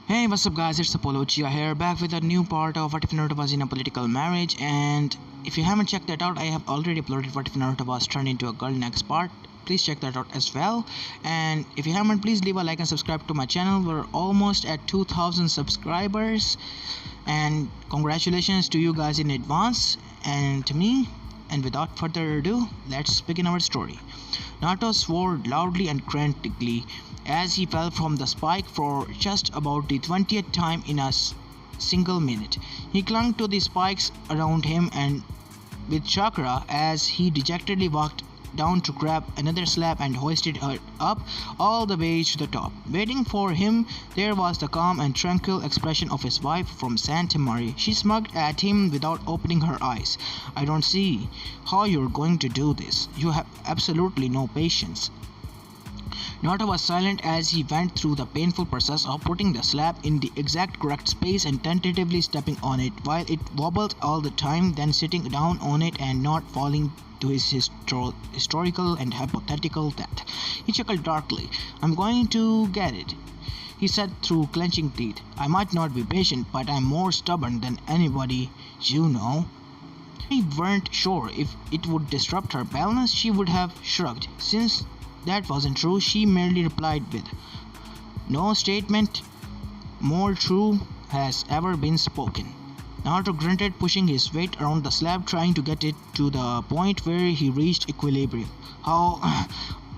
Hey, what's up guys, it's Uchiha here, back with a new part of What If Naruto Was in a Political Marriage. And if you haven't checked that out, I have already uploaded What If Naruto Was turned into a girl next part. Please check that out as well. And if you haven't, please leave a like and subscribe to my channel. We're almost at 2,000 subscribers. And congratulations to you guys in advance and to me. And without further ado, let's begin our story. Naruto swore loudly and frantically as he fell from the spike for just about the 20th time in a single minute. He clung to the spikes around him and with chakra as he dejectedly walked down to grab another slab and hoisted her up all the way to the top. Waiting for him there was the calm and tranquil expression of his wife from Santa Maria. She smiled at him without opening her eyes. "I don't see how you're going to do this. You have absolutely no patience." Naruto was silent as he went through the painful process of putting the slab in the exact correct space and tentatively stepping on it while it wobbled all the time, then sitting down on it and not falling to his historical and hypothetical death. He chuckled darkly. "I'm going to get it," he said through clenching teeth. "I might not be patient, but I'm more stubborn than anybody you know." If we weren't sure if it would disrupt her balance, she would have shrugged. Since that wasn't true, she merely replied with, "No statement more true has ever been spoken." Naruto grunted, pushing his weight around the slab, trying to get it to the point where he reached equilibrium. How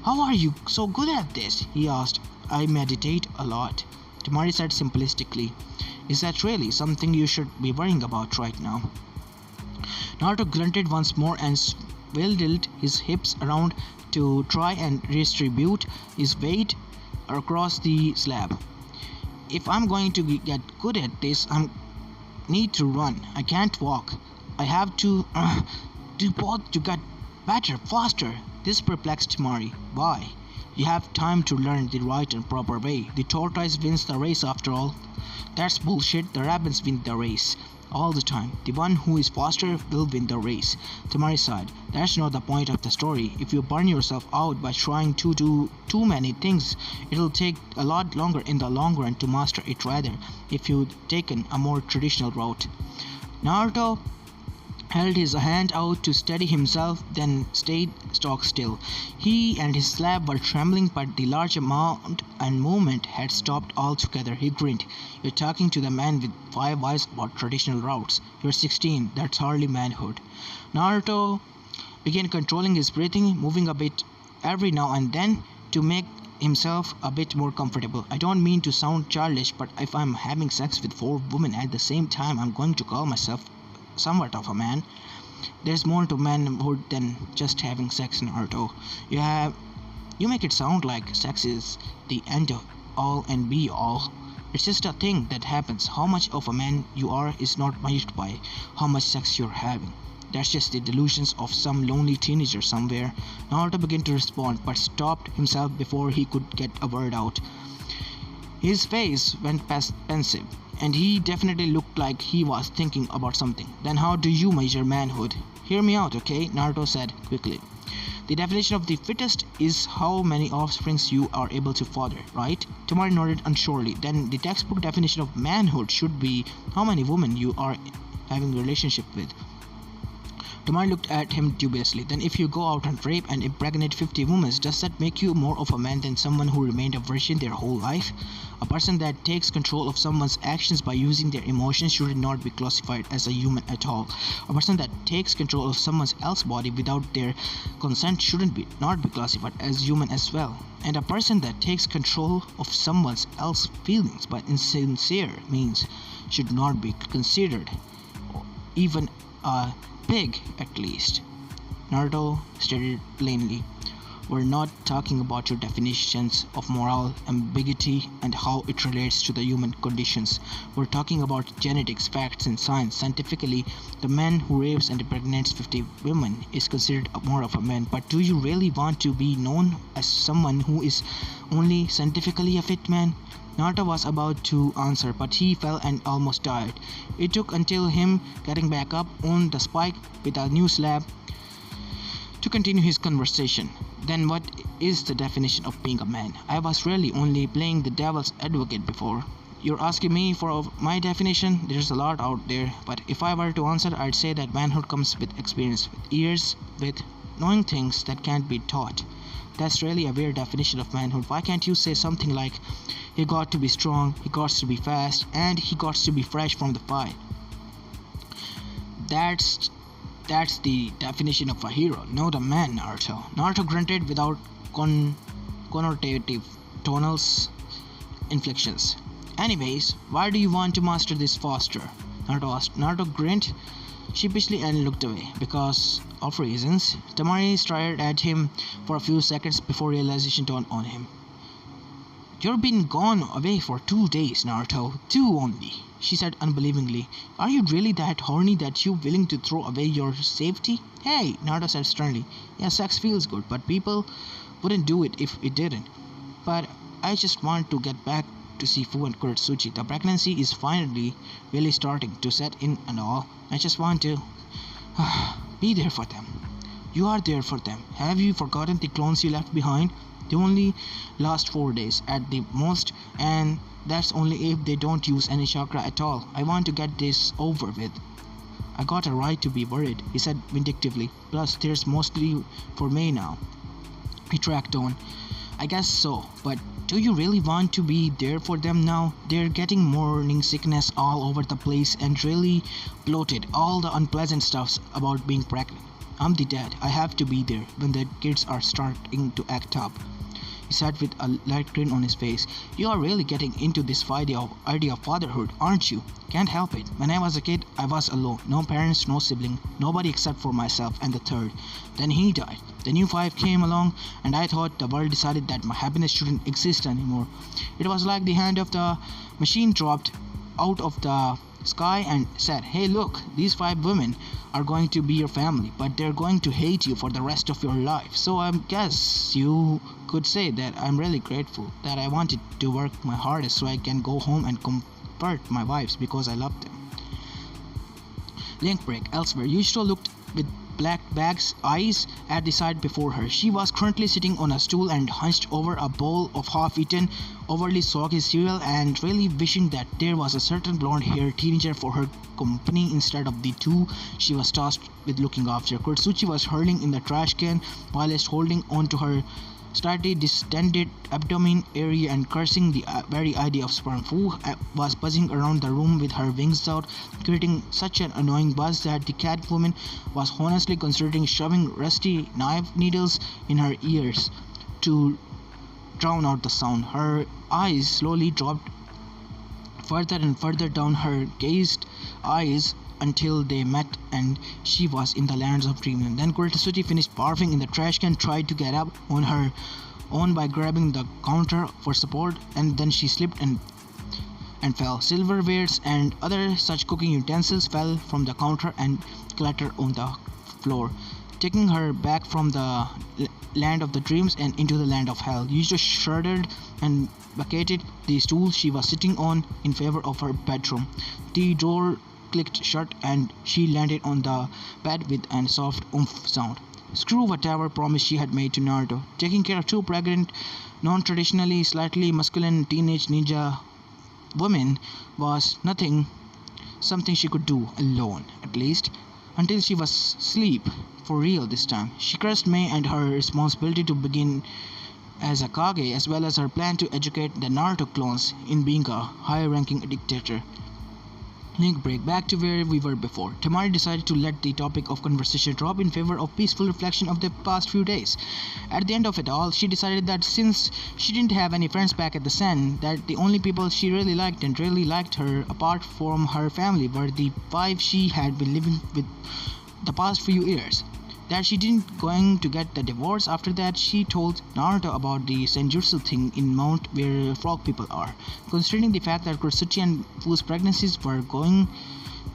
are you so good at this?" he asked. "I meditate a lot," Tamari said simplistically. "Is that really something you should be worrying about right now?" Naruto grunted once more and swindled his hips around to try and redistribute his weight across the slab. "If I'm going to get good at this, I need to run. I can't walk. I have to do both to get better, faster." This perplexed Mari. "Why? You have time to learn the right and proper way. The tortoise wins the race after all." "That's bullshit. The rabbits win the race all the time. The one who is faster will win the race." Tamari sighed. "That's not the point of the story. If you burn yourself out by trying to do too many things, it'll take a lot longer in the long run to master it rather if you'd taken a more traditional route." Naruto held his hand out to steady himself, then stayed stock still. He and his slab were trembling, but the large amount and movement had stopped altogether. He grinned. "You're talking to the man with 5 eyes about traditional routes. You're 16. That's hardly manhood." Naruto began controlling his breathing, moving a bit every now and then to make himself a bit more comfortable. "I don't mean to sound childish, but if I'm having sex with 4 women at the same time, I'm going to call myself somewhat of a man. There's more to manhood than just having sex, Naruto. You make it sound like sex is the end of all and be all. It's just a thing that happens. How much of a man you are is not measured by how much sex you're having. That's just the delusions of some lonely teenager somewhere." Naruto began to respond, but stopped himself before he could get a word out. His face went pensive, and he definitely looked like he was thinking about something. "Then how do you measure manhood?" "Hear me out, okay?" Naruto said quickly. "The definition of the fittest is how many offsprings you are able to father, right?" Tamari nodded unsurely. "Then the textbook definition of manhood should be how many women you are having a relationship with." Tamari looked at him dubiously. "Then if you go out and rape and impregnate 50 women, does that make you more of a man than someone who remained a virgin their whole life? A person that takes control of someone's actions by using their emotions should not be classified as a human at all. A person that takes control of someone else's body without their consent shouldn't not be classified as human as well. And a person that takes control of someone else's feelings by insincere means should not be considered even a pig, at least." Naruto stated plainly. "We're not talking about your definitions of moral ambiguity and how it relates to the human conditions. We're talking about genetics, facts, and science. Scientifically, the man who rapes and impregnates 50 women is considered more of a man. But do you really want to be known as someone who is only scientifically a fit man?" Naruto was about to answer, but he fell and almost died. It took until him getting back up on the spike with a new slab to continue his conversation. "Then what is the definition of being a man? I was really only playing the devil's advocate before. You're asking me for my definition? There's a lot out there, but if I were to answer, I'd say that manhood comes with experience, with years, with knowing things that can't be taught. That's really a weird definition of manhood. Why can't you say something like, he got to be strong, he got to be fast, and he got to be fresh from the fight? That's the definition of a hero, not a man, Naruto. Naruto grunted without connotative tonal inflections. Anyways, why do you want to master this faster? Naruto asked. Naruto grinned sheepishly and looked away. Because of reasons. Tamari stared at him for a few seconds before realization dawned on him. You've been gone away for 2 days, Naruto. 2 only, she said unbelievingly. Are you really that horny that you're willing to throw away your safety? Hey, Naruto said sternly. Yeah, sex feels good, but people wouldn't do it if it didn't. But I just want to get back to see Fu and Kuretsuchi. The pregnancy is finally really starting to set in and all. I just want to be there for them. You are there for them. Have you forgotten the clones you left behind? They only last 4 days at the most, and that's only if they don't use any chakra at all. I want to get this over with. I got a right to be worried, he said vindictively. Plus, there's mostly for me now. He tracked on. I guess so, but do you really want to be there for them now? They're getting morning sickness all over the place and really bloated. All the unpleasant stuffs about being pregnant. I'm the dad. I have to be there when the kids are starting to act up. He sat with a light grin on his face. You are really getting into this idea of fatherhood, aren't you? Can't help it. When I was a kid, I was alone. No parents, no sibling, nobody except for myself and the third. Then he died. The new 5 came along, and I thought the world decided that my happiness shouldn't exist anymore. It was like the hand of the machine dropped out of the sky and said, hey look, these 5 women are going to be your family, but they're going to hate you for the rest of your life. So I guess you could say that I'm really grateful that I wanted to work my hardest so I can go home and comfort my wives because I love them. Link break. Elsewhere, Yushiro looked with black bag's eyes at the side before her. She was currently sitting on a stool and hunched over a bowl of half-eaten, overly soggy cereal and really wishing that there was a certain blonde-haired teenager for her company instead of the 2 she was tasked with looking after. Kuretsuchi was hurling in the trash can whilst holding on to her slightly distended abdomen area and cursing the very idea of sperm. Fu was buzzing around the room with her wings out, creating such an annoying buzz that the cat woman was honestly considering shoving rusty knife needles in her ears to drown out the sound. Her eyes slowly dropped further and further down her gazed eyes until they met and she was in the lands of dreamland. Then Kuretsuchi finished barfing in the trash can, tried to get up on her own by grabbing the counter for support, and then she slipped and fell. Silverwares and other such cooking utensils fell from the counter and clattered on the floor, taking her back from the land of the dreams and into the land of hell. Yuji shuddered and vacated the stool she was sitting on in favor of her bedroom. The door clicked shut and she landed on the bed with a soft oomph sound. Screw whatever promise she had made to Naruto. Taking care of 2 pregnant, non-traditionally slightly masculine teenage ninja women was something she could do alone, at least until she was asleep for real this time. She cursed May and her responsibility to begin as a Kage, as well as her plan to educate the Naruto clones in being a high-ranking dictator. Link break. Back to where we were before. Tamari decided to let the topic of conversation drop in favor of peaceful reflection of the past few days. At the end of it all, she decided that since she didn't have any friends back at the Sen, that the only people she really liked and really liked her apart from her family were the 5 she had been living with the past few years. That she didn't going to get the divorce after that. She told Naruto about the senjutsu thing in Mount where frog people are. Considering the fact that Kuretsuchi and Fu's pregnancies were going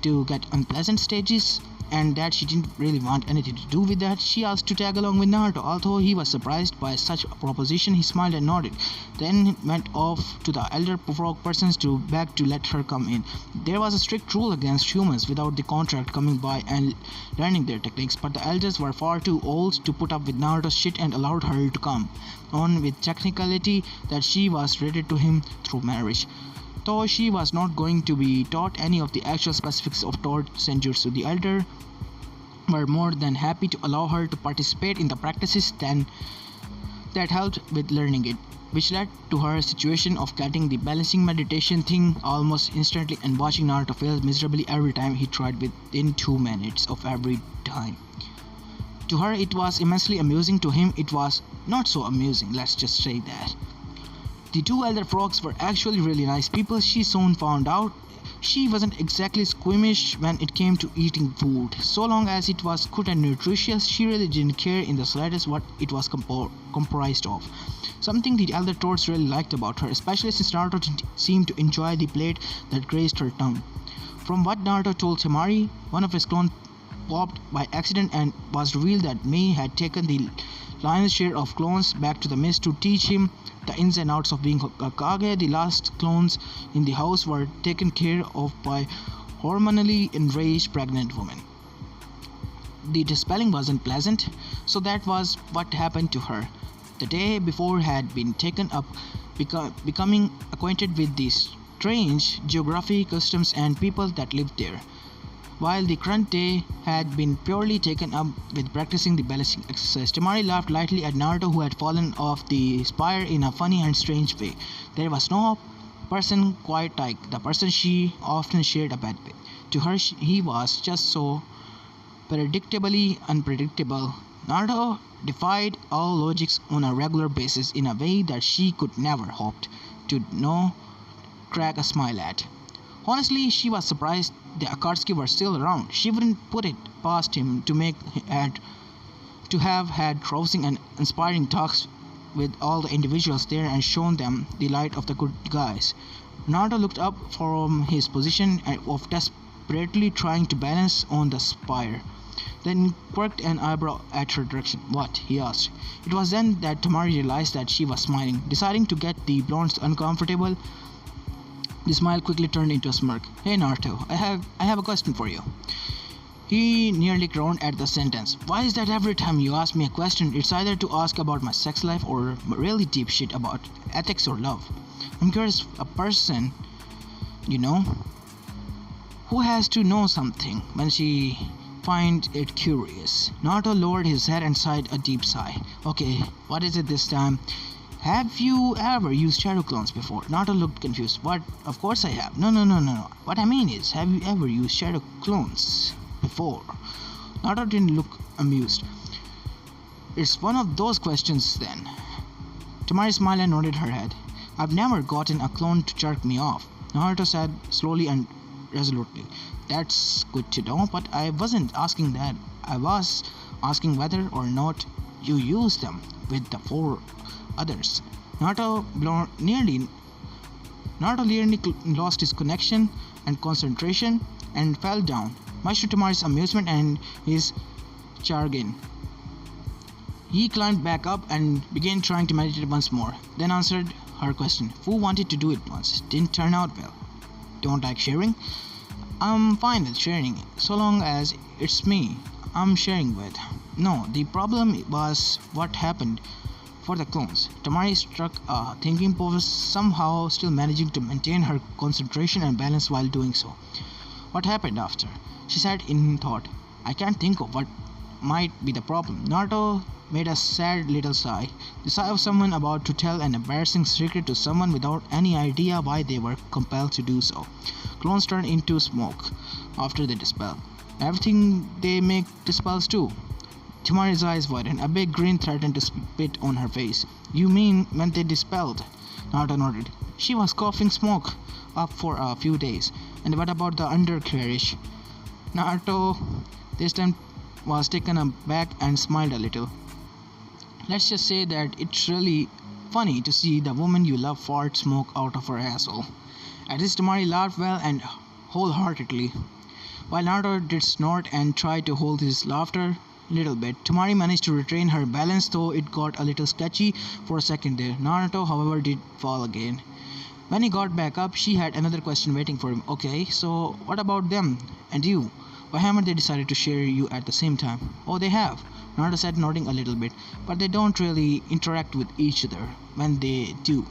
to get unpleasant stages and that she didn't really want anything to do with that, she asked to tag along with Naruto. Although he was surprised by such a proposition, he smiled and nodded, then went off to the elder frog persons to beg to let her come in. There was a strict rule against humans without the contract coming by and learning their techniques, but the elders were far too old to put up with Naruto's shit and allowed her to come on with technicality that she was related to him through marriage. Though she was not going to be taught any of the actual specifics of Tort Senjutsu, the elder were more than happy to allow her to participate in the practices that helped with learning it, which led to her situation of getting the balancing meditation thing almost instantly and watching Naruto fail miserably every time he tried within 2 minutes of every time. To her it was immensely amusing, to him it was not so amusing, let's just say that. The two elder frogs were actually really nice people. She soon found out she wasn't exactly squeamish when it came to eating food. So long as it was good and nutritious, she really didn't care in the slightest what it was comprised of. Something the elder Torts really liked about her, especially since Naruto seemed to enjoy the plate that grazed her tongue. From what Naruto told Temari, one of his clones popped by accident and was revealed that Mei had taken the lion's share of clones back to the mist to teach him the ins and outs of being a Kage. The last clones in the house were taken care of by hormonally enraged pregnant women. The dispelling wasn't pleasant, so that was what happened to her. The day before had been taken up becoming acquainted with the strange geography, customs and people that lived there, while the current day had been purely taken up with practicing the balancing exercise. Temari laughed lightly at Naruto, who had fallen off the spire in a funny and strange way. There was no person quite like the person she often shared a bed with. To her, he was just so predictably unpredictable. Naruto defied all logics on a regular basis in a way that she could never hoped to crack a smile at. Honestly, she was surprised the Akatsuki were still around. She wouldn't put it past him to have had rousing and inspiring talks with all the individuals there and shown them the light of the good guys. Naruto looked up from his position of desperately trying to balance on the spire, then quirked an eyebrow at her direction. "What?" he asked. It was then that Temari realized that she was smiling. Deciding to get the blondes uncomfortable, the smile quickly turned into a smirk. "Hey Naruto, I have a question for you." He nearly groaned at the sentence. "Why is that every time you ask me a question, it's either to ask about my sex life or really deep shit about ethics or love? I'm curious, a person, you know, who has to know something when she finds it curious." Naruto lowered his head and sighed a deep sigh. "Okay, what is it this time? Have you ever used shadow clones before?" Naruto looked confused. "What? Of course I have." No. What I mean is, have you ever used shadow clones before?" Naruto didn't look amused. "It's one of those questions then." Temari smiled and nodded her head. "I've never gotten a clone to jerk me off," Naruto said slowly and resolutely. "That's good to know, but I wasn't asking that. I was asking whether or not you use them with the 4 others." Naruto nearly lost his connection and concentration and fell down, much to Temari's amusement and his chagrin. He climbed back up and began trying to meditate once more, then answered her question. "Fu wanted to do it once. Didn't turn out well." "Don't like sharing?" "I'm fine with sharing, so long as it's me I'm sharing with." "No, the problem was what happened for the clones." Temari struck a thinking pose, somehow still managing to maintain her concentration and balance while doing so. "What happened after?" She sat in thought. "I can't think of what might be the problem." Naruto made a sad little sigh, the sigh of someone about to tell an embarrassing secret to someone without any idea why they were compelled to do so. Clones turn into smoke after they dispel. Everything they make dispels too. Temari's eyes widened. A big grin threatened to spit on her face. "You mean when they dispelled?" Naruto nodded. "She was coughing smoke up for a few days." "And what about the undercarriage?" Naruto this time was taken aback and smiled a little. "Let's just say that it's really funny to see the woman you love fart smoke out of her asshole." At this, Temari laughed well and wholeheartedly, while Naruto did snort and tried to hold his laughter little bit. Temari managed to retain her balance, though it got a little sketchy for a second there. Naruto, however, did fall again. When he got back up, she had another question waiting for him. "Okay, so what about them and you? Why haven't they decided to share you at the same time?" "Oh, they have," Naruto said, nodding a little bit, "but they don't really interact with each other when they do.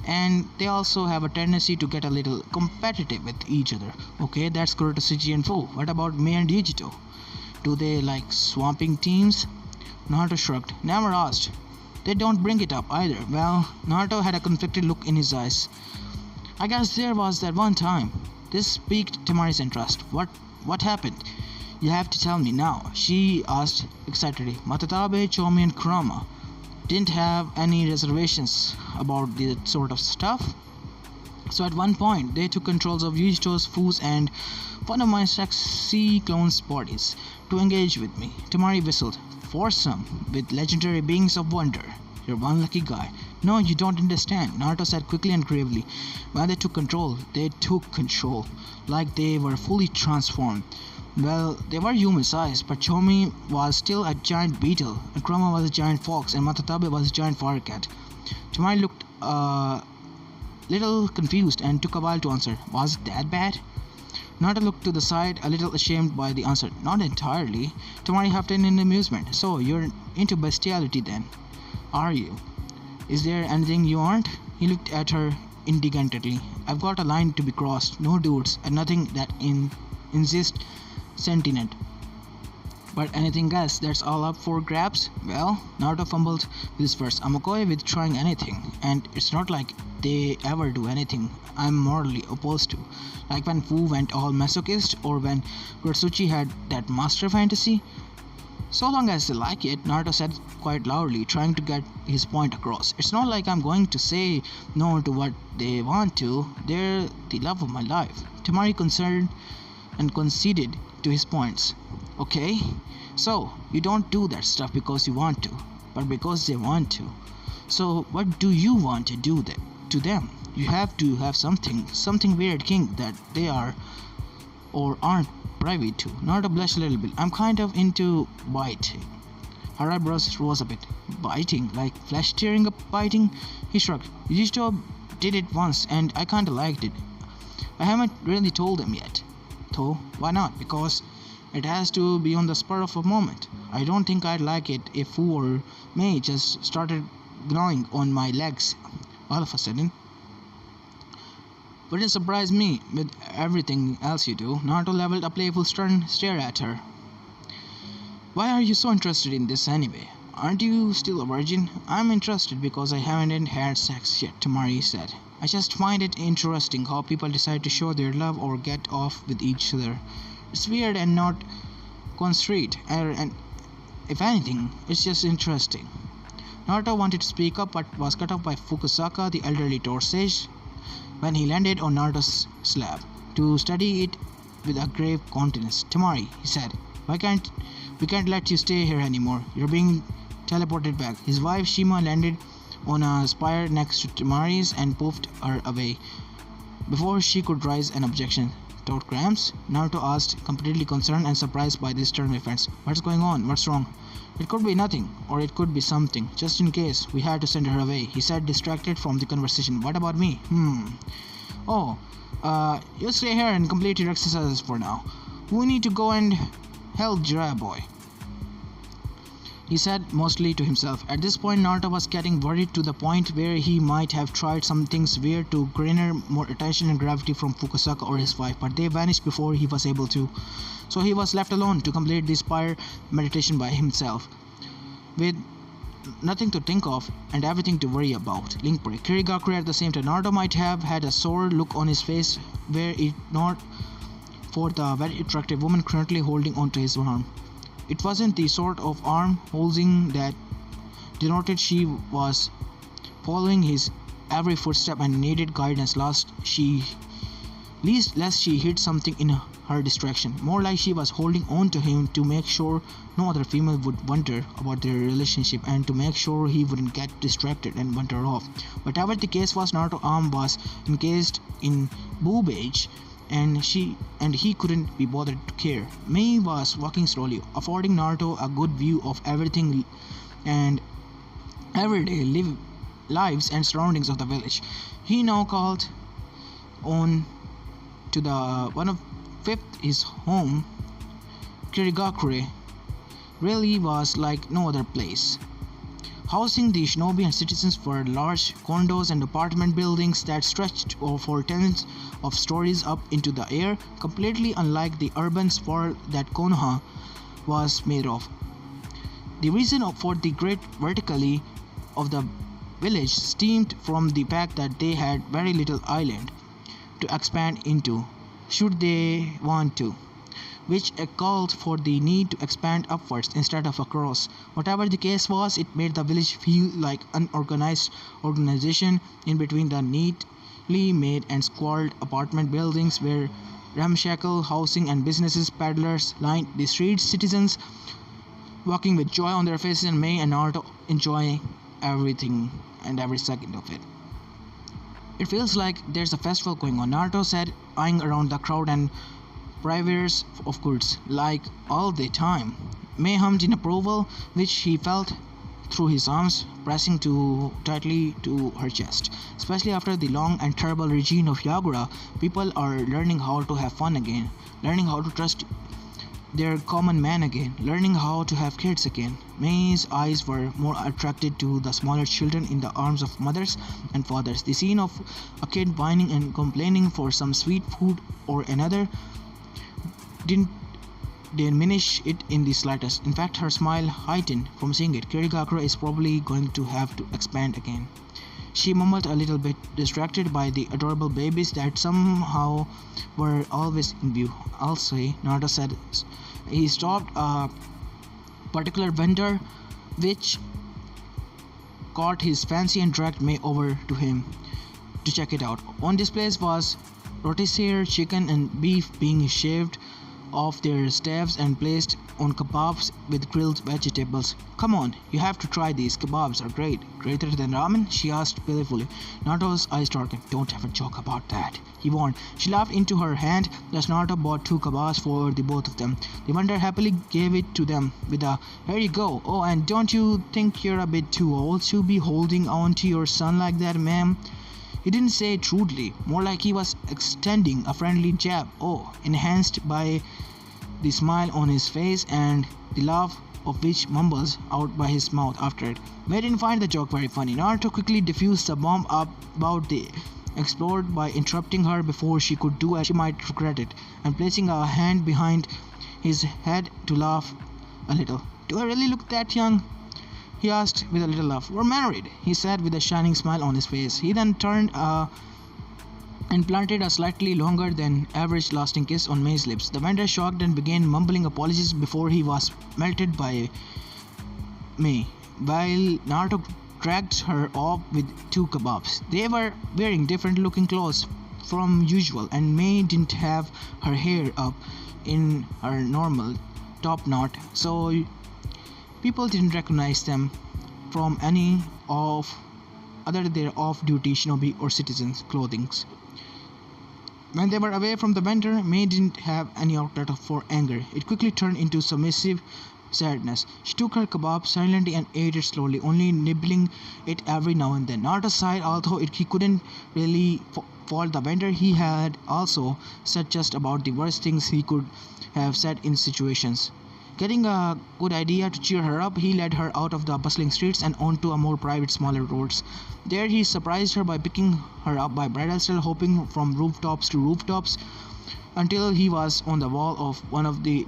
and they also have a tendency to get a little competitive with each other. Okay, that's Kurotosuchi and Fu. What about Mei and Yujito? Do they like swamping teams? Naruto shrugged. Never asked. They don't bring it up either. Well, Naruto had a conflicted look in his eyes. I guess there was that one time. This piqued Temari's interest. What happened? You have to tell me now, she asked excitedly. Matatabe, Chomi and Kurama didn't have any reservations about that sort of stuff. So at one point, they took controls of Yujito's, Fu's, and one of my sexy clones' bodies to engage with me. Temari whistled. Foursome with legendary beings of wonder. You're one lucky guy. No, you don't understand, Naruto said quickly and gravely. When they took control, like they were fully transformed. Well, they were human-sized, but Chomi was still a giant beetle, and Kurama was a giant fox, and Matatabe was a giant fire cat. Temari looked little confused and took a while to answer. Was it that bad? Naruto looked to the side, a little ashamed by the answer. Not entirely. Temari huffed in amusement. So, you're into bestiality then, are you? Is there anything you aren't? He looked at her indignantly. I've got a line to be crossed. No dudes, and nothing that insists sentient. But anything else that's all up for grabs? Well, Naruto fumbled with his words. I'm okay with trying anything, and it's not like they ever do anything I'm morally opposed to. Like when Fu went all masochist, or when Kurosuchi had that master fantasy. So long as they like it, Naruto said quite loudly, trying to get his point across. It's not like I'm going to say no to what they want to. They're the love of my life. Temari concerned and conceded to his points. Okay, so you don't do that stuff because you want to, but because they want to. So what do you want to do to them? You have to have something weird king that they are or aren't privy to. Naruto blushed a little bit. I'm kind of into biting. Her eyebrows rose a bit. Biting? Like flesh tearing up biting? He shrugged. Yujito did it once and I kinda liked it. I haven't really told them yet. Though, why not? Because it has to be on the spur of a moment. I don't think I'd like it if Fu or Mei just started gnawing on my legs all of a sudden. Wouldn't surprise me with everything else you do. Naruto leveled a playful stern stare at her. Why are you so interested in this anyway? Aren't you still a virgin? I'm interested because I haven't had sex yet, Temari said. I just find it interesting how people decide to show their love or get off with each other. It's weird and not constrained, and if anything, it's just interesting. Naruto wanted to speak up but was cut off by Fukusaka, the elderly Tor sage, when he landed on Naruto's slab to study it with a grave countenance. Temari, he said, we can't let you stay here anymore. You're being teleported back. His wife Shima landed on a spire next to Temari's and puffed her away before she could raise an objection. Dr. Gramps? Naruto asked, completely concerned and surprised by this turn of events. What's going on? What's wrong? It could be nothing, or it could be something. Just in case, we had to send her away, he said, distracted from the conversation. What about me? Oh, you stay here and complete your exercises for now. We need to go and help Jiraiya boy, he said, mostly to himself. At this point, Naruto was getting worried to the point where he might have tried some things weird to garner more attention and gravity from Fukusaka or his wife, but they vanished before he was able to. So he was left alone to complete the spire meditation by himself, with nothing to think of and everything to worry about. Link break. Kirigakure at the same time. Naruto might have had a sore look on his face were it not for the very attractive woman currently holding onto his arm. It wasn't the sort of arm holding that denoted she was following his every footstep and needed guidance lest she hit something in her distraction. More like she was holding on to him to make sure no other female would wonder about their relationship and to make sure he wouldn't get distracted and wander off. Whatever the case was, Naruto's arm was encased in boobage and he couldn't be bothered to care. Mei was walking slowly, affording Naruto a good view of everything and everyday lives and surroundings of the village. He now called on to the one of fifth his home. Kirigakure really was like no other place. Housing the shinobi and citizens were large condos and apartment buildings that stretched for tens of stories up into the air, completely unlike the urban sprawl that Konoha was made of. The reason for the great verticality of the village stemmed from the fact that they had very little island to expand into, should they want to, which called for the need to expand upwards instead of across. Whatever the case was, it made the village feel like an organized organization in between the neatly made and squalid apartment buildings where ramshackle housing and businesses peddlers lined the streets, citizens walking with joy on their faces, and May and Naruto enjoying everything and every second of it. It feels like there's a festival going on, Naruto said, eyeing around the crowd and purveyors of goods, like all the time. May hummed in approval, which he felt through his arms pressing too tightly to her chest. Especially after the long and terrible regime of Yagura, people are learning how to have fun again, learning how to trust their common man again, learning how to have kids again. May's eyes were more attracted to the smaller children in the arms of mothers and fathers. The scene of a kid whining and complaining for some sweet food or another didn't diminish it in the slightest. In fact, her smile heightened from seeing it. Kirigakura is probably going to have to expand again. She mumbled a little bit, distracted by the adorable babies that somehow were always in view. I'll say, Naruto said. He stopped a particular vendor which caught his fancy and dragged May over to him to check it out. On displays was rotisserie chicken and beef being shaved off their staves and placed on kebabs with grilled vegetables. Come on, you have to try these. Kebabs are great. Greater than ramen? She asked playfully. Naruto's eyes darkened. Don't ever joke about that, he warned. She laughed into her hand as Naruto bought 2 kebabs for the both of them. The vendor happily gave it to them with a, here you go. Oh, and don't you think you're a bit too old to be holding on to your son like that, ma'am? He didn't say it rudely, more like he was extending a friendly jab, enhanced by the smile on his face and the laugh of which mumbles out by his mouth after it. May didn't find the joke very funny. Naruto quickly diffused the bomb about the explode by interrupting her before she could do as she might regret it, and placing a hand behind his head to laugh a little. Do I really look that young? He asked with a little laugh. We're married, he said with a shining smile on his face. He then turned and planted a slightly longer than average lasting kiss on May's lips. The vendor shocked and began mumbling apologies before he was melted by May, while Naruto dragged her off with 2 kebabs. They were wearing different looking clothes from usual, and May didn't have her hair up in her normal top knot, so people didn't recognize them from any of other their off-duty shinobi or citizens' clothings. When they were away from the vendor, May didn't have any outlet for anger. It quickly turned into submissive sadness. She took her kebab silently and ate it slowly, only nibbling it every now and then. Naruto sighed, although he couldn't really fault the vendor. He had also said just about the worst things he could have said in situations. Getting a good idea to cheer her up, he led her out of the bustling streets and onto a more private, smaller roads. There he surprised her by picking her up by bridal style, hopping from rooftops to rooftops until he was on the wall of one of the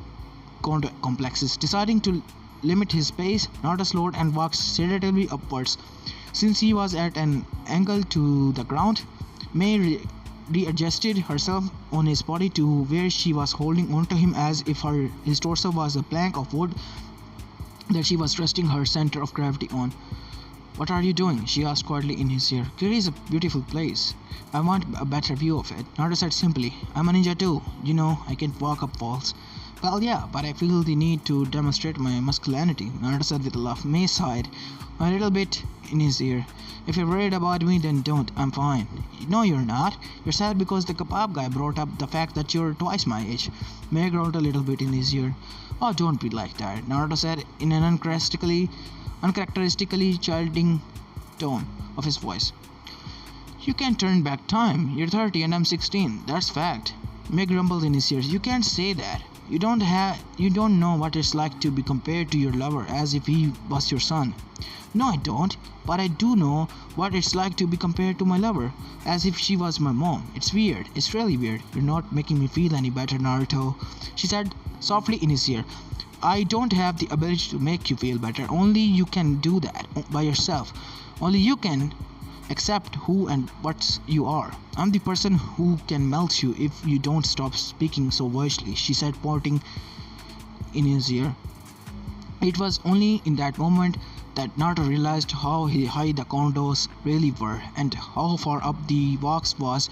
condo complexes. Deciding to limit his pace, Naruto slowed and walked sedatively upwards. Since he was at an angle to the ground, May readjusted herself on his body to where she was holding onto him as if his torso was a plank of wood that she was resting her center of gravity on. What are you doing? She asked quietly in his ear. Kiri is a beautiful place. I want a better view of it. Naruto said simply. I'm a ninja too. You know, I can walk up walls. Well, yeah, but I feel the need to demonstrate my masculinity, Naruto said with a laugh. May sighed a little bit in his ear. If you're worried about me, then don't. I'm fine. No, you're not. You're sad because the kebab guy brought up the fact that you're twice my age. May growled a little bit in his ear. Oh, don't be like that, Naruto said in an uncharacteristically childish tone of his voice. You can't turn back time. You're 30 and I'm 16. That's fact. May grumbled in his ears. You can't say that. You don't know what it's like to be compared to your lover as if he was your son. No, I don't, but I do know what it's like to be compared to my lover as if she was my mom. It's weird. It's really weird. You're not making me feel any better, Naruto, she said softly in his ear. I don't have the ability to make you feel better. Only you can do that by yourself. Only you can accept who and what you are. I'm the person who can melt you if you don't stop speaking so harshly, she said, pointing in his ear. It was only in that moment that Naruto realized how high the condos really were and how far up the box was.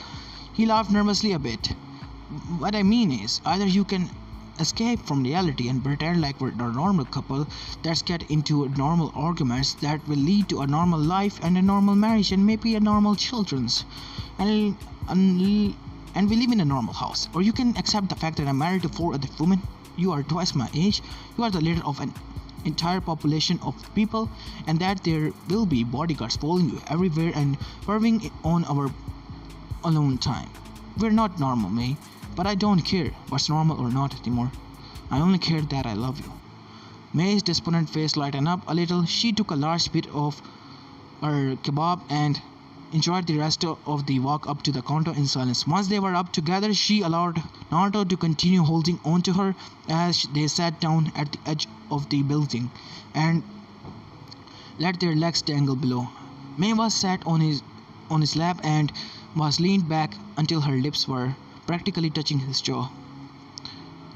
He laughed nervously a bit. What I mean is, either you can escape from reality and pretend like we're a normal couple that's get into normal arguments that will lead to a normal life and a normal marriage and maybe a normal children's and we live in a normal house, or you can accept the fact that I'm married to 4 other women. You are twice my age, you are the leader of an entire population of people, and that there will be bodyguards following you everywhere and serving on our alone time. We're not normal, May, but I don't care what's normal or not anymore. I only care that I love you. May's despondent face lightened up a little. She took a large bit of her kebab and enjoyed the rest of the walk up to the counter in silence. Once they were up together, she allowed Naruto to continue holding on to her as they sat down at the edge of the building and let their legs dangle below. May was sat on his lap and was leaned back until her lips were practically touching his jaw.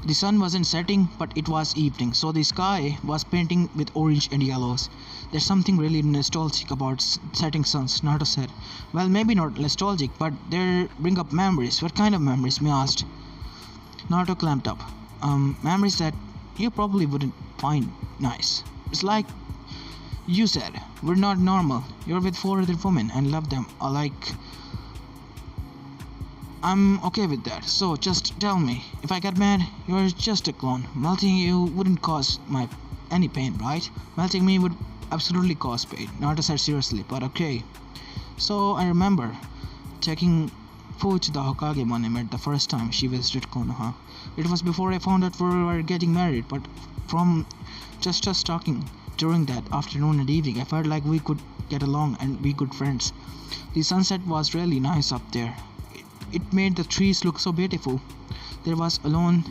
The sun wasn't setting, but it was evening, so the sky was painting with orange and yellows. There's something really nostalgic about setting suns, Naruto said. Well, maybe not nostalgic, but they bring up memories. What kind of memories? May asked. Naruto clamped up. Memories that you probably wouldn't find nice. It's like you said, we're not normal. You're with 4 other women and love them alike. I'm okay with that, so just tell me, if I get mad, you're just a clone. Melting you wouldn't cause any pain, right? Melting me would absolutely cause pain, Naruto said seriously, but okay. So I remember taking Fu to the Hokage monument the first time she visited Konoha. It was before I found out we were getting married, but from just us talking during that afternoon and evening, I felt like we could get along and be good friends. The sunset was really nice up there. It made the trees look so beautiful. There was alone,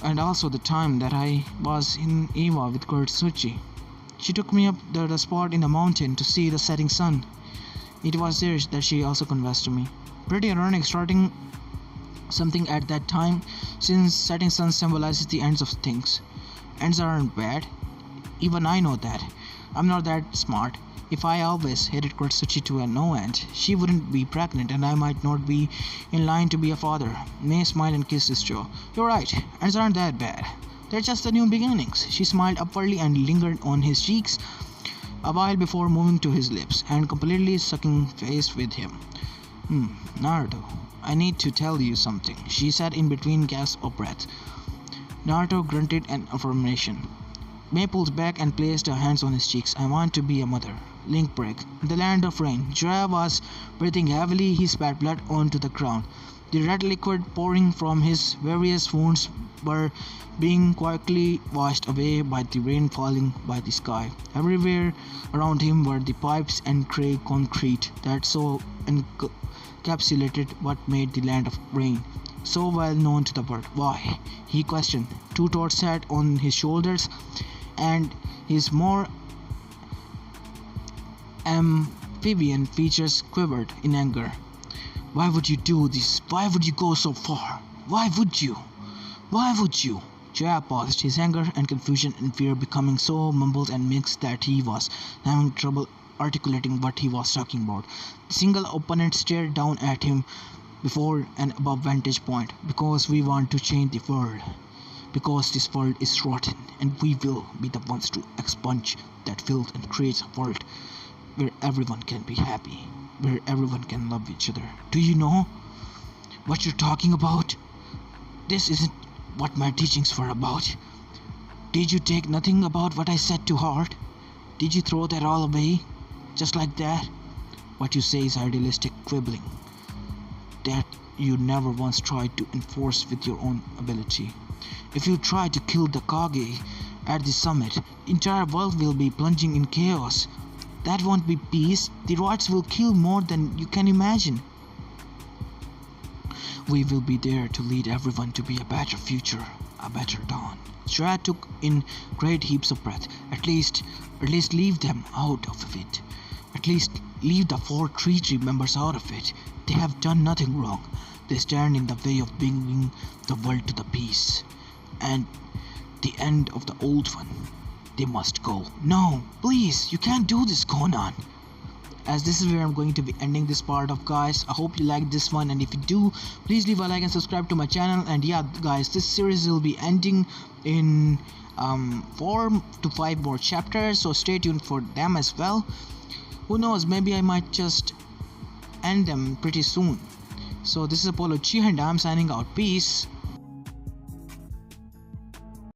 and also the time that I was in Eva with Kurtsuchi. She took me up the spot in the mountain to see the setting sun. It was there that she also confessed to me. Pretty ironic starting something at that time, since setting sun symbolizes the ends of things. Ends aren't bad. Even I know that. I'm not that smart. If I always hated Kurtsuchi to no end, she wouldn't be pregnant and I might not be in line to be a father. May smiled and kissed his jaw. You're right, ends aren't that bad. They're just the new beginnings. She smiled upwardly and lingered on his cheeks a while before moving to his lips and completely sucking face with him. Naruto, I need to tell you something, she said in between gasps of breath. Naruto grunted an affirmation. May pulled back and placed her hands on his cheeks. I want to be a mother. Link break. In the land of rain, Jiraiya was breathing heavily. He spat blood onto the ground. The red liquid pouring from his various wounds were being quietly washed away by the rain falling by the sky. Everywhere around him were the pipes and grey concrete that so encapsulated what made the land of rain so well known to the world. Why? He questioned. 2 thoughts sat on his shoulders and his more amphibian features quivered in anger. Why would you do this? Why would you go so far? Why would you? Why would you? Jiraiya paused, his anger and confusion and fear becoming so mumbled and mixed that he was having trouble articulating what he was talking about. The single opponent stared down at him before and above vantage point. Because we want to change the world. Because this world is rotten, and we will be the ones to expunge that filth and create a world where everyone can be happy, where everyone can love each other. Do you know what you're talking about? This isn't what my teachings were about. Did you take nothing about what I said to heart? Did you throw that all away? Just like that? What you say is idealistic quibbling. That you never once tried to enforce with your own ability. If you try to kill the Kage at the summit, the entire world will be plunging in chaos. That won't be peace. The riots will kill more than you can imagine. We will be there to lead everyone to be a better future, a better dawn. Jiraiya took in great heaps of breath. At least leave them out of it. At least leave the 4 tree members out of it. They have done nothing wrong. They stand in the way of bringing the world to the peace and the end of the old one. They must go. No, please, you can't do this, Conan. As this is where I'm going to be ending this part of, guys. I hope you liked this one, and if you do, please leave a like and subscribe to my channel. And yeah, guys, this series will be ending in 4 to 5 more chapters, so stay tuned for them as well. Who knows, maybe I might just end them pretty soon. So this is Apollo Uchiha and I'm signing out. Peace.